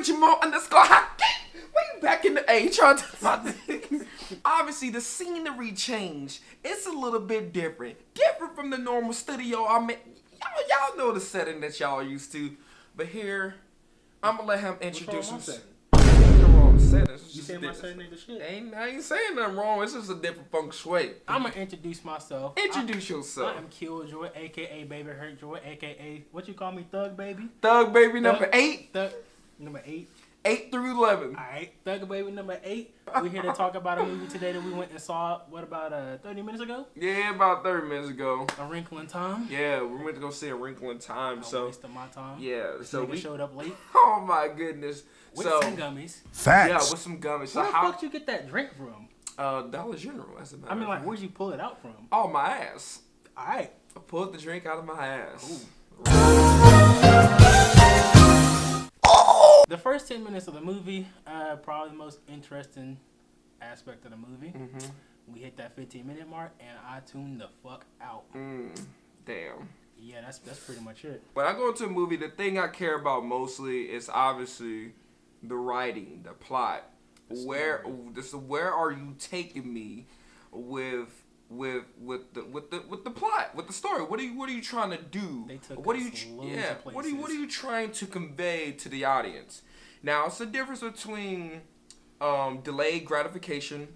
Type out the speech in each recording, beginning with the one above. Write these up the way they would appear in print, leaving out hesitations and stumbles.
boy Jamal underscore hockey. We back in the A trying to talk about this. Obviously, the scenery change. It's a little bit different. Different from the normal studio. I mean, y'all know the setting that y'all used to. But here, I'm going to let him introduce himself. The wrong setting. You saying my setting ain't the shit? I ain't saying nothing wrong. It's just a different feng shui. I'm going to introduce myself. Introduce yourself. I am Killjoy, a.k.a. Baby Hurt Joy, a.k.a. what you call me, Thug Baby? Thug Baby number 8. Thug number 8. 8 through 11. Alright, Thug Baby number 8. We're here to talk about a movie today that we went and saw, what, about 30 minutes ago? Yeah, about 30 minutes ago. A Wrinkle in Time. Yeah, we went to go see A Wrinkle in Time. A waste of my time. Yeah, so we showed up late. Oh my goodness. With some gummies. Facts. Yeah, with some gummies. Where the fuck did you get that drink from? Dollar General, as a matter. I mean, like, where'd you pull it out from? Oh, my ass. Alright. I pulled the drink out of my ass. The first 10 minutes of the movie, probably the most interesting aspect of the movie. We hit that 15-minute mark, and I tuned the fuck out. Damn. Yeah, that's pretty much it. When I go into a movie, the thing I care about mostly is obviously the writing, the plot. Where are you taking me with the plot, with the story? What are you trying to do? They took what are you trying to convey to the audience? Now, it's the difference between delayed gratification.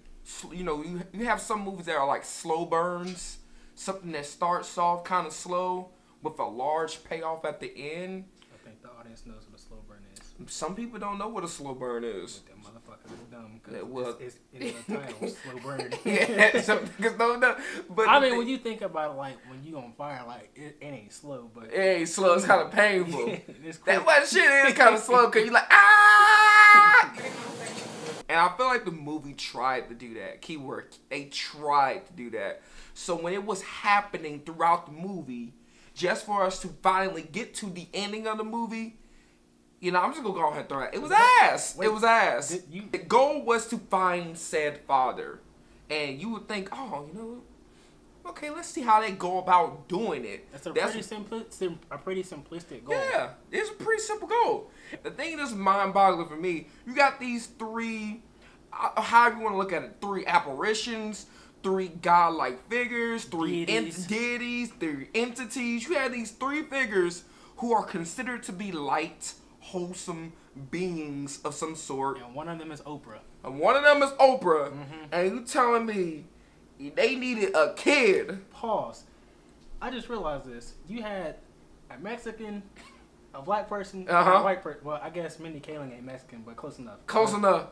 You know, you have some movies that are like slow burns, something that starts off kind of slow with a large payoff at the end. I think the audience knows what a slow burn is. Some people don't know what a slow burn is. But them motherfuckers are dumb because it's in the title, slow burn. Yeah, some niggas don't know. But I mean, when you think about it, like when you on fire, like it ain't slow, but it ain't slow. It's kind of painful. It's that what shit is kind of slow because you like And I feel like the movie tried to do that. Keyword, they tried to do that. So when it was happening throughout the movie, just for us to finally get to the ending of the movie, you know, I'm just gonna go ahead and throw it. It was ass. It was ass. The goal was to find said father, and you would think, oh, you know, okay, let's see how they go about doing it. That's pretty simplistic goal. Yeah, it's a pretty simple goal. The thing that's mind-boggling for me, you got these 3, however you want to look at it, 3 apparitions, 3 godlike figures, 3 deities, 3 entities. You have these 3 figures who are considered to be light, wholesome beings of some sort. And one of them is Oprah. And you telling me they needed a kid. Pause. I just realized this. You had a Mexican, a black person, and a white person. Well, I guess Mindy Kaling ain't Mexican, but close enough.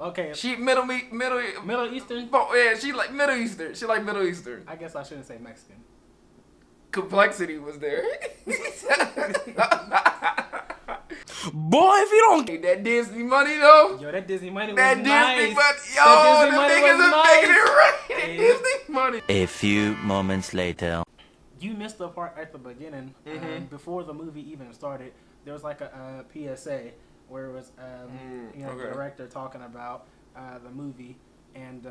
Okay. She Middle Eastern? Yeah, she like Middle Eastern. I guess I shouldn't say Mexican. Complexity was there. Boy, if you don't get that Disney money though. Yo, that Disney money was nice. That Disney money was making it right. That Disney money. A few moments later. You missed the part at the beginning. Before the movie even started, there was like a PSA where it was the director talking about the movie and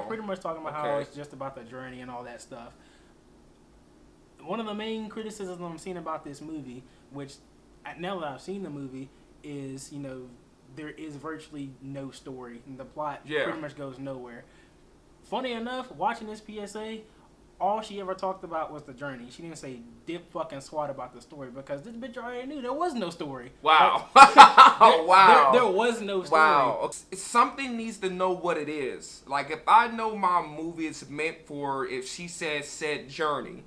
pretty much talking about how it's just about the journey and all that stuff. One of the main criticisms I'm seeing about this movie, which now that I've seen the movie, is, you know, there is virtually no story. And the plot pretty much goes nowhere. Funny enough, watching this PSA, all she ever talked about was the journey. She didn't say dip fucking swat about the story because this bitch already knew there was no story. Wow. There was no story. Wow. Something needs to know what it is. Like, if I know my movie is meant for, if she said journey,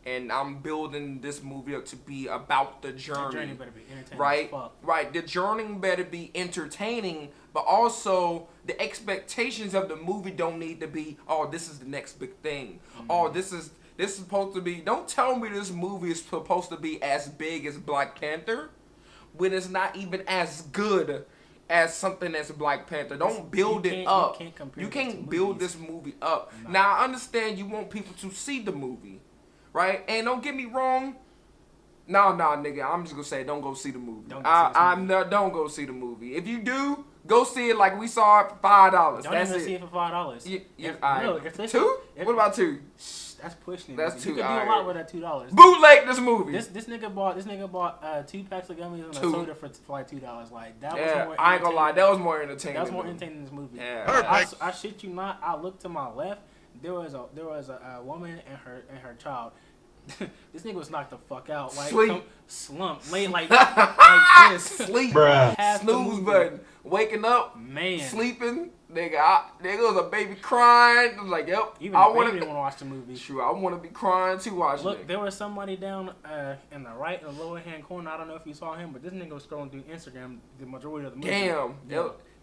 and I'm building this movie up to be about the journey. The journey better be entertaining right? as fuck. Right. The journey better be entertaining, but also the expectations of the movie don't need to be, oh, this is the next big thing. Oh, this is supposed to be. Don't tell me this movie is supposed to be as big as Black Panther when it's not even as good as something that's Black Panther. Don't build it up. You can't build this movie up. No. Now, I understand you want people to see the movie. Right? And don't get me wrong. Nah, nigga. I'm just gonna say, don't go see the movie. Don't go see the movie. If you do, go see it like we saw it for $5. Don't even see it for $5. Two? What about 2? That's pushing it. That's You too. can do a lot with that $2. Bootleg this movie. This nigga bought 2 packs of gummies and a soda for like $2. Like that was more. I ain't gonna lie, that was more entertaining. That was more entertaining than this movie. Yeah. I shit you not. I looked to my left. There was a woman and her child. This nigga was knocked the fuck out. Like slump, lay like this. Sleep, bruh. Snooze button. Waking up, man, sleeping. Nigga was a baby crying. I was like, yep. Even I didn't want to watch the movie. Sure, I want to be crying too watching Look, it. there was somebody down in the right, in the lower hand corner. I don't know if you saw him, but this nigga was scrolling through Instagram the majority of the movie. Damn.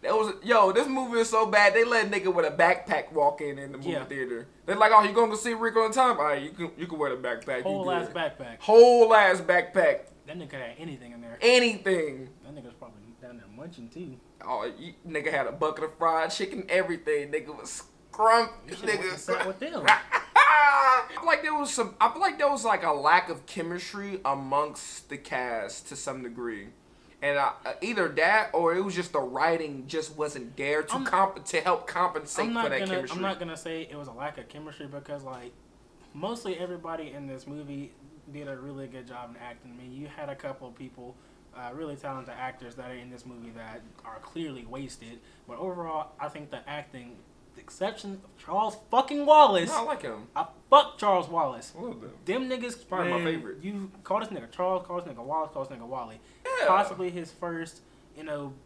That was this movie is so bad. They let a nigga with a backpack walk in the movie theater. They're like, oh, you gonna go see Wrinkle in time? All right, you can wear the backpack. Whole ass backpack. That nigga had anything in there. Anything. That nigga was probably down there munching too. Oh, nigga had a bucket of fried chicken, everything. Nigga was scrumped. Nigga sat with them. I feel like there was like a lack of chemistry amongst the cast to some degree. And either that or it was just the writing just wasn't there to help compensate for that chemistry. I'm not gonna say it was a lack of chemistry because like mostly everybody in this movie did a really good job in acting. I mean, you had a couple of people, really talented actors that are in this movie that are clearly wasted. But overall, I think the acting, the exception of Charles fucking Wallace. No, I like him. I fuck Charles Wallace. A little bit. Them niggas, probably my favorite. You call this nigga Charles, call this nigga Wallace, call this nigga Wally. Yeah. Possibly his first,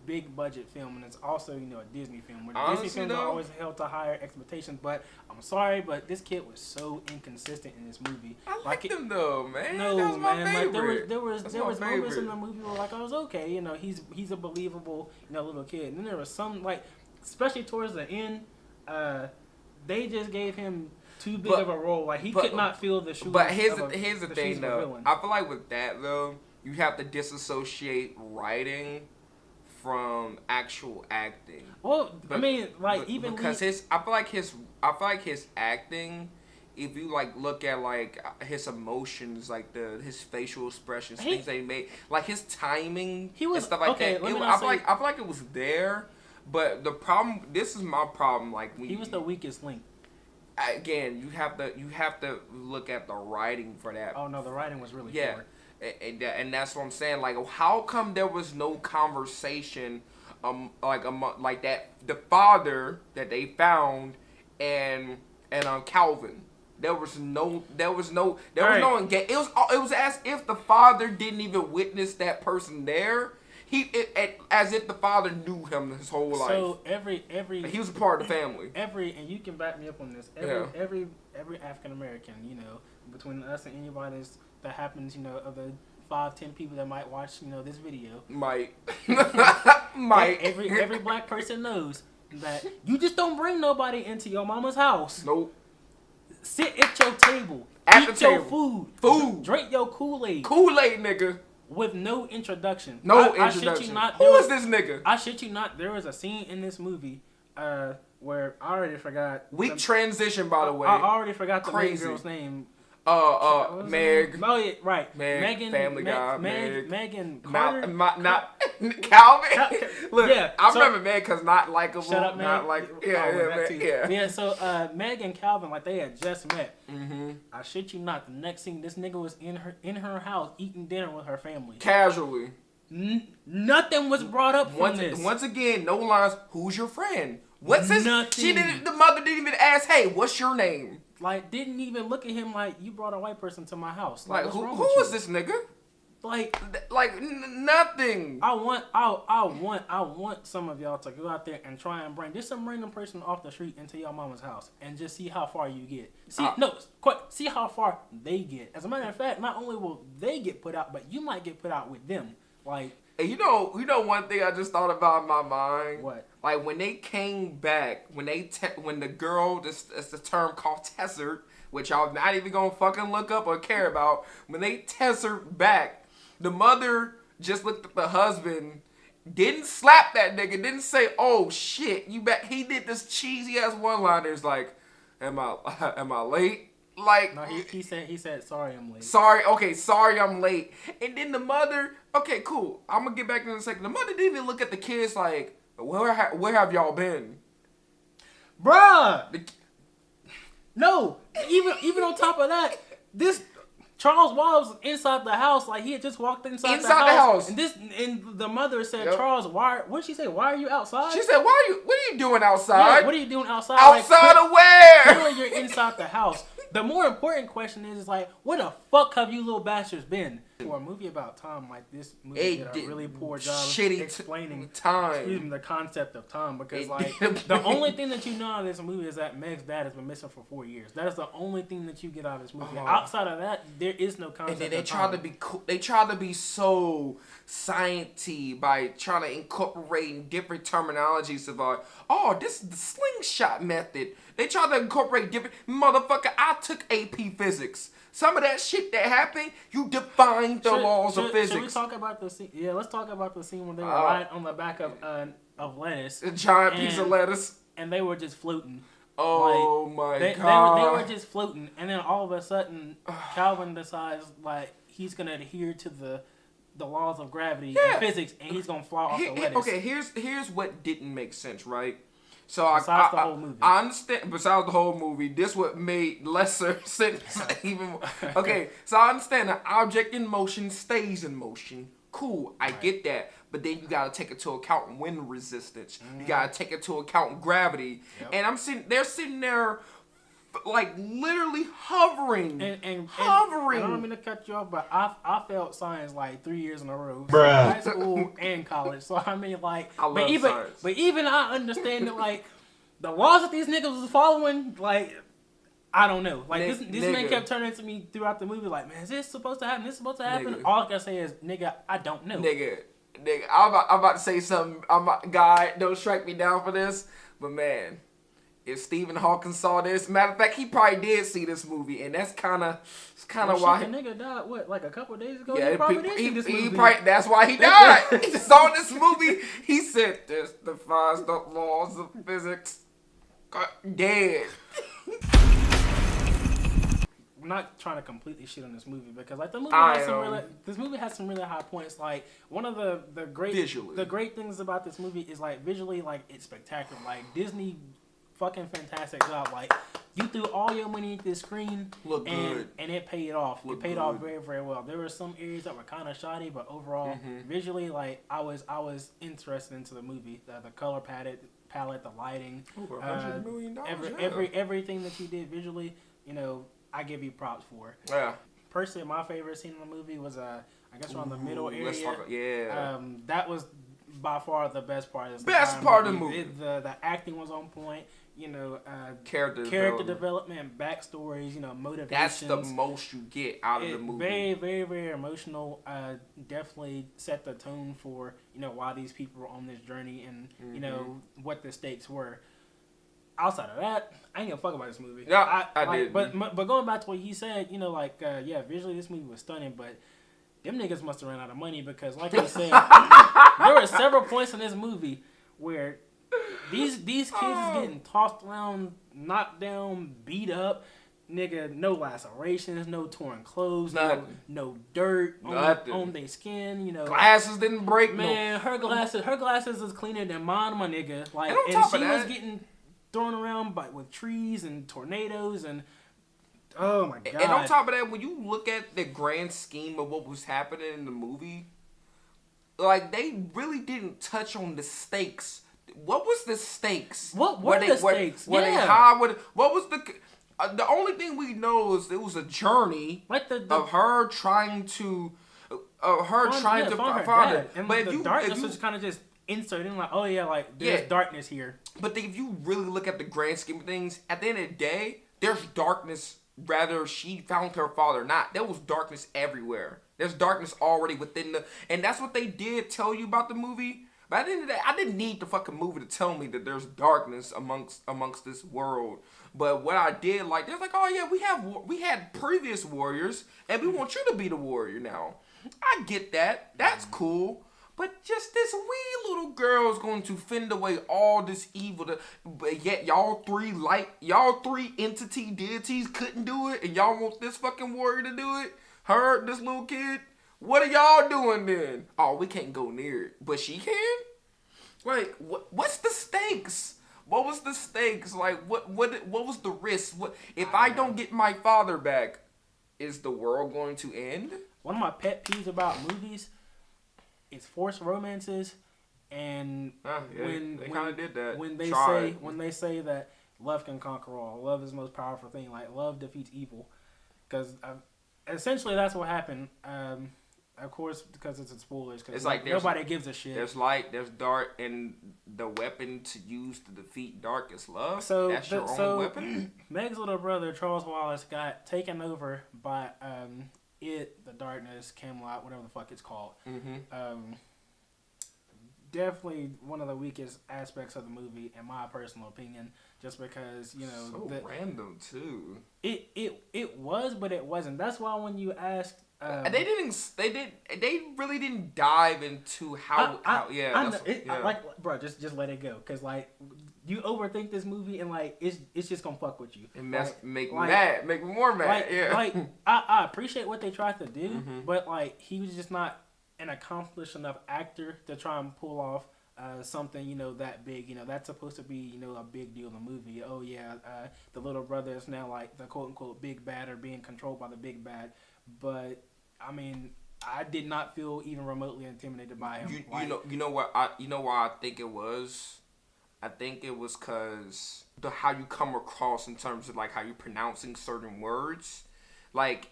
big budget film, and it's also, a Disney film. Where Honestly, Disney films are always held to higher expectations, but I'm sorry, but this kid was so inconsistent in this movie. I like him though, man. No, that was my man. favorite. Like there was That's moments my favorite. in the movie where like I was okay, he's a believable, little kid. And then there was some like, especially towards the end, they just gave him too big of a role. Like he could not feel the shoes. But here's the thing though. I feel like with that though, you have to disassociate writing from actual acting. Well, I mean, like because I feel like his acting, if you like look at like his emotions, like his facial expressions, things they made, like his timing, and stuff like that. I feel like it was there, but the problem. This is my problem. Like he was the weakest link. Again, you have to look at the writing for that. Oh no, the writing was really poor. And that's what I'm saying. Like, how come there was no conversation, like that the father that they found and Calvin. There was no. It was as if the father didn't even witness that person there. As if the father knew him his whole life. So every he was a part of the family. And you can back me up on this. Every African American, between us and anybody that happens, of the 5-10 people that might watch, this video. Might. Every black person knows that you just don't bring nobody into your mama's house. Nope. Sit at your table. Eat your food. Drink your Kool-Aid. Kool-Aid, nigga. With no introduction. Introduction. I shit you not. Who is this nigga? I shit you not. There was a scene in this movie where I already forgot. Weak transition, by the way. I already forgot the main girl's name. Meg. Oh, yeah, right. Meg. Megan. Family Guy. Meg. Megan Carter. Not Calvin. Look, yeah, I remember Meg because not likable. Shut up, Meg. Not like yeah. Yeah. So Meg and Calvin, like they had just met. Mm-hmm. I shit you not. The next scene, this nigga was in her house eating dinner with her family. Casually. Nothing was brought up from this. Once again, no lines. Who's your friend? What's his? Nothing. The mother didn't even ask. Hey, what's your name? Like, didn't even look at him like, you brought a white person to my house. Like what's wrong who with is you? this nigga? Like nothing. I want some of y'all to go out there and try and bring just some random person off the street into your mama's house and just see how far you get. See how far they get. As a matter of fact, not only will they get put out, but you might get put out with them. Like, and you know one thing I just thought about in my mind. What? Like when they came back, when the girl, this is the term called tessered, which y'all not even gonna fucking look up or care about. When they tessered back, the mother just looked at the husband, didn't slap that nigga, didn't say, "Oh shit, you back." He did this cheesy ass one-liners like, "Am I late?" Like, no, he said, "Sorry, I'm late." Sorry, I'm late. And then the mother, okay, cool. I'm gonna get back in a second. The mother didn't even look at the kids like, where have y'all been, bruh? No, even on top of that, this Charles Wallace was inside the house. Like, he had just walked inside the house. And the mother said, Charles, what did she say? Why are you outside? She said, what are you doing outside? Yeah, what are you doing outside? Outside of where? Clearly you're inside the house. The more important question is like, where the fuck have you little bastards been? For a movie about time, like, this movie did a really poor job explaining time. The concept of time, because the only thing that you know out of this movie is that Meg's dad has been missing for 4 years. That is the only thing that you get out of this movie. Outside of that, there is no concept. And then they try to be cool. They try to be so science-y by trying to incorporate different terminologies of like, oh, this is the slingshot method. They try to incorporate different motherfucker. I took AP Physics. Some of that shit that happened, you defined the laws of physics. Should we talk about the scene? Yeah, let's talk about the scene when they were lying on the back of lettuce. A giant piece of lettuce. And they were just floating. Oh my god. They were just floating. And then all of a sudden, Calvin decides like he's going to adhere to the laws of gravity and physics, and he's going to fly off the lettuce. Okay, here's what didn't make sense, right? So besides the whole movie. I understand. Besides the whole movie, this what made lesser sense even more. Okay, so I understand an object in motion stays in motion. Cool, I get that. But then you gotta take into account wind resistance. You gotta take into account gravity. Yep. And they're sitting there, like literally hovering. And hovering. I don't mean to cut you off, but I failed science like 3 years in a row. Bruh. High school and college. So I mean, like, I love science. But even I understand that, like, the laws that these niggas was following, like, I don't know. Like, this man kept turning to me throughout the movie, like, man, is this supposed to happen? This supposed to happen? All I can say is, nigga, I don't know. Nigga, I'm about to say something. God, don't strike me down for this, but man. If Stephen Hawking saw this, matter of fact, he probably did see this movie, and that's kind of why. The nigga died like a couple of days ago. Yeah, he probably did see this movie. That's why he died. He saw this movie. He said, "This defies the laws of physics." God, dead. I'm not trying to completely shit on this movie because like this movie has some really high points. Like one of the great things about this movie is like visually, like it's spectacular. Like Disney. Fucking fantastic job. Like, you threw all your money at this screen and it paid off. It paid off very, very well. There were some areas that were kind of shoddy, but overall, visually, like, I was interested into the movie. The color palette, the lighting. Over $100 million. Everything that you did visually, you know, I give you props for. Yeah. Personally, my favorite scene in the movie was, I guess, around the middle area. Let's talk about, that was by far the best part of the movie. The acting was on point. You know, character development, backstories, you know, motivations. That's the most you get out of the movie. Very, very, very emotional. Definitely set the tone for, you know, why these people were on this journey and, you know, what the stakes were. Outside of that, I ain't gonna fuck about this movie. Yeah, I did. But going back to what he said, you know, like, visually this movie was stunning, but them niggas must have ran out of money because, like I said, there were several points in this movie where these kids is getting tossed around, knocked down, beat up. Nigga, no lacerations, no torn clothes, no dirt on their skin, you know. Glasses didn't break. Man, her glasses is cleaner than mine, my nigga. Like, and she was getting thrown around with trees and tornadoes and oh my god. And on top of that, when you look at the grand scheme of what was happening in the movie, like they really didn't touch on the stakes. What was the stakes? What were the stakes? What was the only thing we know is it was a journey like of her trying to find her. And but the darkness was kind of just inserting like, oh yeah, like there's darkness here. But if you really look at the grand scheme of things, at the end of the day, there's darkness. Rather she found her father or not, there was darkness everywhere. There's darkness already within and that's what they did tell you about the movie. But at the end of the day, I didn't need the fucking movie to tell me that there's darkness amongst this world. But what I did, like, they're like, oh yeah, we had previous warriors, and we want you to be the warrior now. I get that. That's cool. But just this wee little girl is going to fend away all this evil. But yet y'all three entity deities couldn't do it, and y'all want this fucking warrior to do it? Her, this little kid? What are y'all doing then? Oh, we can't go near it. But she can? Like, what's the stakes? What was the stakes? Like, what was the risk? What if I don't get my father back? Is the world going to end? One of my pet peeves about movies is forced romances, and they kind of did that. When they say that love can conquer all, love is the most powerful thing. Like love defeats evil, because essentially that's what happened. Of course, because it's in spoilers. Because like nobody gives a shit. There's light, there's dark, and the weapon to use to defeat dark is love. So that's your own weapon. Meg's little brother Charles Wallace got taken over by the darkness, Camelot, whatever the fuck it's called. Mm-hmm. Definitely one of the weakest aspects of the movie, in my personal opinion. Just because so random too. It was, but it wasn't. That's why when you asked. They really didn't dive into how. Like, bro, just let it go, cause like you overthink this movie and like it's just gonna fuck with you. And make me mad, make me more mad. Like I appreciate what they tried to do, but like he was just not an accomplished enough actor to try and pull off something that big. That's supposed to be a big deal in the movie. Oh yeah, the little brother is now like the quote unquote big bad or being controlled by the big bad. But I mean, I did not feel even remotely intimidated by him. You know why I think it was. I think it was because how you come across in terms of like how you're pronouncing certain words. Like,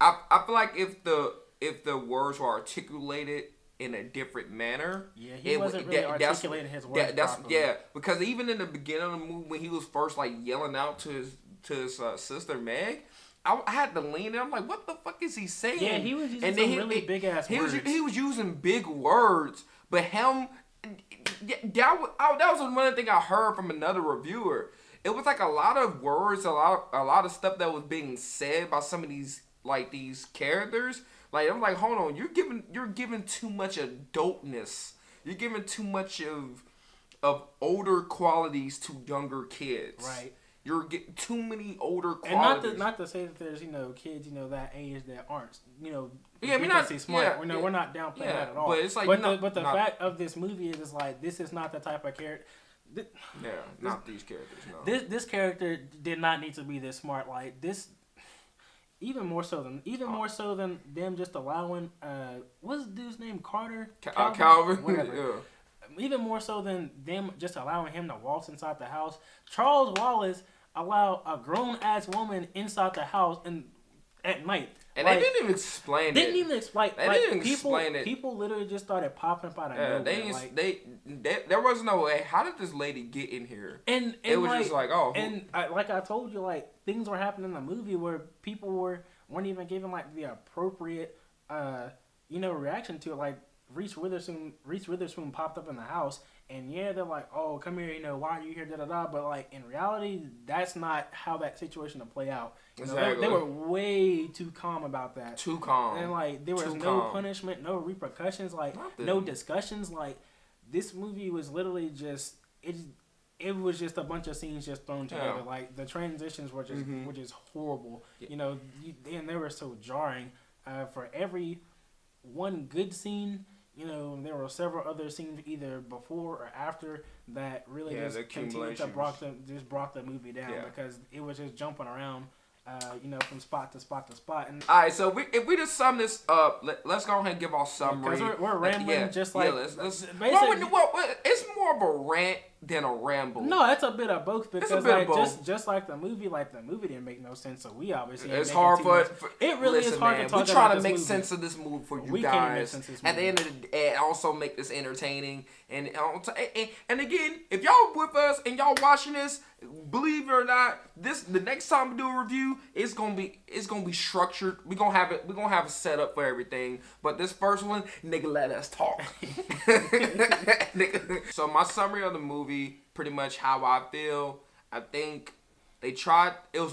I feel like if the words were articulated in a different manner, he wasn't really articulating his words properly. Yeah, because even in the beginning of the movie when he was first like yelling out to his sister Meg. I had to lean in. I'm like, what the fuck is he saying? Yeah, he was using some really big ass words. He was using big words, but him. That was one thing I heard from another reviewer. It was like a lot of words, a lot of stuff that was being said by some of these characters. Like I'm like, hold on, you're giving too much adultness. You're giving too much of older qualities to younger kids. Right. You're getting too many older qualities. And not to say that there's kids that age that aren't we're not smart. We're not downplaying that at all. But it's like but the fact of this movie is like this is not the type of character. Not these characters. No. This character did not need to be this smart. Like this, even more so than them just allowing what's the dude's name, Carter? Calvin. Whatever. Yeah. Even more so than them just allowing him to waltz inside the house. Charles Wallace allowed a grown-ass woman inside the house at night. And they didn't even explain it. They didn't even explain They didn't explain it. People literally just started popping up out of nowhere. There was no way. How did this lady get in here? And it was just like, oh. And like I told you, like things were happening in the movie where people weren't even giving like the appropriate, reaction to it. Like Reese Witherspoon popped up in the house, and they're like, oh, come here, why are you here, da-da-da. But, like, in reality, that's not how that situation would play out. Exactly. They were way too calm about that. Too calm. And, like, there was no punishment, no repercussions, like, no discussions. Like, this movie was literally just, it was just a bunch of scenes just thrown together. Yeah. Like, the transitions were just horrible. Yeah. And they were so jarring. For every one good scene, there were several other scenes either before or after that really just continued to brought the movie down because it was just jumping around, from spot to spot to spot. And all right, so if we just sum this up, let's go ahead and give our summary. Because we're rambling just like let's it's more of a rant than a ramble. No, it's a bit of both because it's a bit of both. Just like the movie didn't make no sense, so we obviously it's hard for it really is hard to talk about. We're trying to make sense of this movie for you guys. Can't make sense of this movie. At the end of the day, also make this entertaining and again, if y'all with us and y'all watching this, believe it or not, the next time we do a review, it's gonna be structured. We're gonna have a setup for everything. But this first one, nigga, let us talk. So my summary of the movie, pretty much how I feel. I think they tried to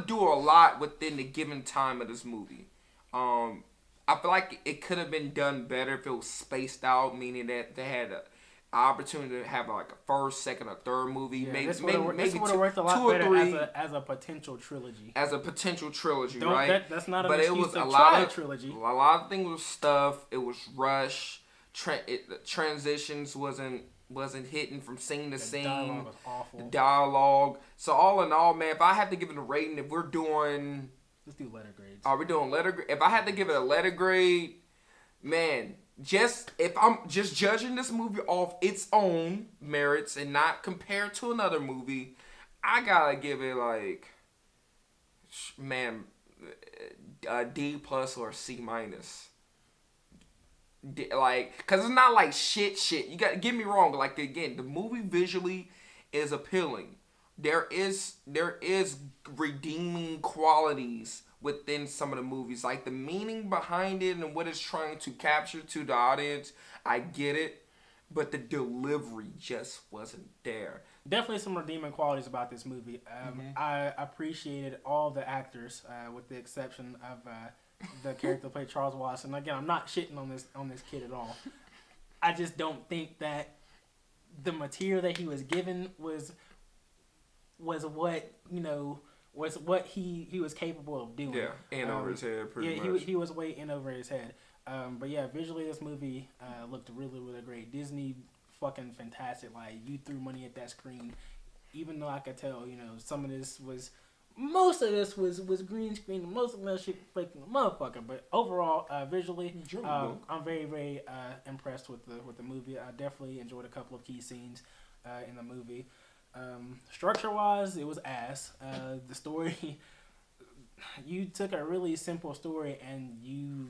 do a lot within the given time of this movie. I feel like it could have been done better if it was spaced out, meaning that they had an opportunity to have like a first, second, or third movie. Yeah, maybe this would have worked a lot better as a potential trilogy. As a potential trilogy, right? That's not an excuse to a try a trilogy. A lot of things was stuff. It was rushed. the transitions wasn't hitting from scene to scene. The dialogue was awful. The dialogue. So all in all, man, if I had to give it a rating, if we're doing, let's do letter grades. Are we doing letter grade? If I had to give it a letter grade, man, if I'm just judging this movie off its own merits and not compared to another movie, I gotta give it like, man, a D plus or a C minus. Like, cause it's not like shit. You gotta get me wrong. Like, again, the movie visually is appealing. There is redeeming qualities within some of the movies, like the meaning behind it and what it's trying to capture to the audience. I get it, but the delivery just wasn't there. Definitely some redeeming qualities about this movie. I appreciated all the actors, with the exception of the character played Charles Watson. Again, I'm not shitting on this kid at all. I just don't think that the material that he was given was what, you know, was what he was capable of doing. Yeah, in over his head, pretty much. He was way in over his head. But yeah, visually this movie looked really, really great. Disney fucking fantastic. Like, you threw money at that screen, even though I could tell, you know, most of this was green screen. Most of that shit fake motherfucker. But overall, visually, I'm very, very impressed with the movie. I definitely enjoyed a couple of key scenes in the movie. Structure wise, it was ass. The story, you took a really simple story and you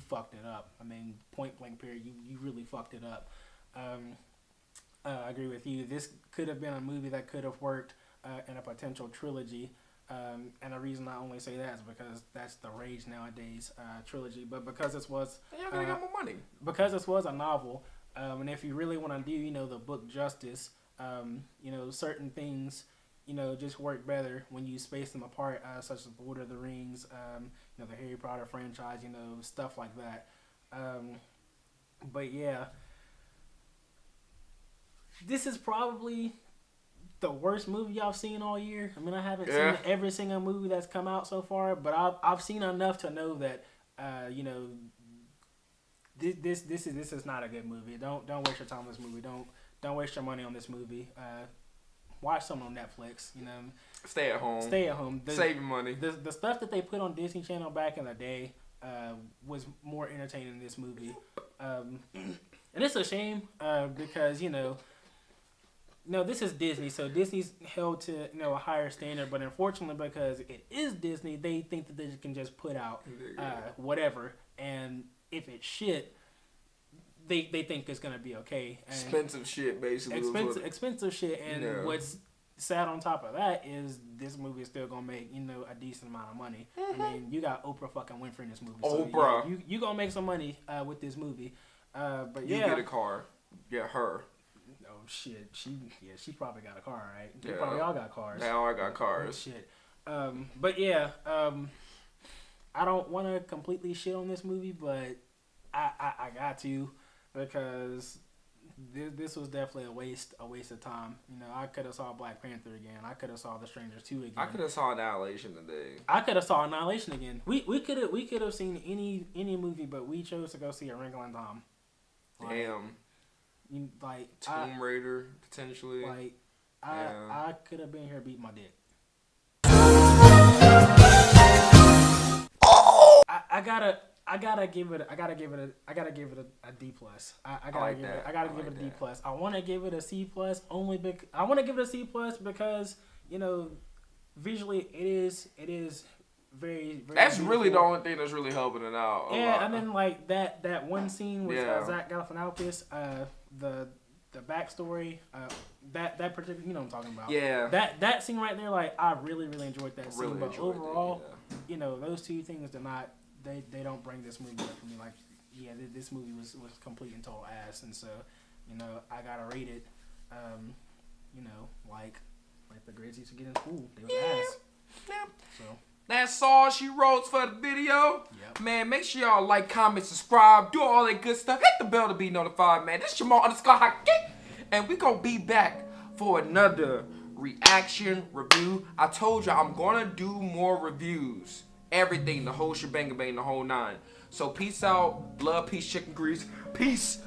fucked it up. I mean, point blank period, you really fucked it up. I agree with you. This could have been a movie that could have worked in a potential trilogy. And the reason I only say that is because that's the rage nowadays, trilogy. But because this was, you're gonna get more money. Because this was a novel, and if you really want to do, you know, the book justice, you know, certain things, you know, just work better when you space them apart, such as Lord of the Rings, you know, the Harry Potter franchise, you know, stuff like that. But yeah, this is probably the worst movie I've seen all year. I mean, I haven't seen every single movie that's come out so far, but I've seen enough to know that, you know, this is not a good movie. Don't waste your time on this movie. Don't waste your money on this movie. Watch something on Netflix. You know, stay at home. Save your money. The stuff that they put on Disney Channel back in the day was more entertaining than this movie. And it's a shame because, you know, no, this is Disney, so Disney's held to, you know, a higher standard. But unfortunately, because it is Disney, they think that they can just put out whatever, and if it's shit, they think it's gonna be okay. And expensive shit, basically. Expensive shit, and what's sad on top of that is this movie is still gonna make, you know, a decent amount of money. Mm-hmm. I mean, you got Oprah fucking Winfrey in this movie. Oprah, so you gonna make some money with this movie. But you get a car. Yeah, her. Oh shit, she probably got a car, right? They probably all got cars. They all got cars. Oh, shit. But yeah, I don't want to completely shit on this movie, but I got to, because this was definitely a waste of time. You know, I could have saw Black Panther again. I could have saw The Strangers 2 again. I could have saw Annihilation today. I could have saw Annihilation again. We could have seen any movie, but we chose to go see A Wrinkle in Time. Damn. Tomb Raider, potentially. I could have been here beating my dick. I gotta give it a D plus. I gotta give it a D plus. I want to give it a C plus because, you know, visually it is very, very that's beautiful. Really the only thing that's really helping it out. Yeah, and then like that one scene with Zach Galifianakis, the backstory, that particular, you know what I'm talking about. Yeah. That scene right there, like, I really, really enjoyed that scene. But overall, you know, those two things do not, they don't bring this movie up for me. Like, yeah, this movie was complete and total ass, and so, you know, I gotta rate it. You know, like the grades used to get in school, they was ass. Yeah. So. That's all she wrote for the video. Yep. Man, make sure y'all like, comment, subscribe, do all that good stuff. Hit the bell to be notified, man. This is Jamal _Hockey. And we gonna be back for another reaction review. I told you I'm gonna do more reviews. Everything, the whole shebang, the whole nine. So peace out. Love, peace, chicken grease. Peace.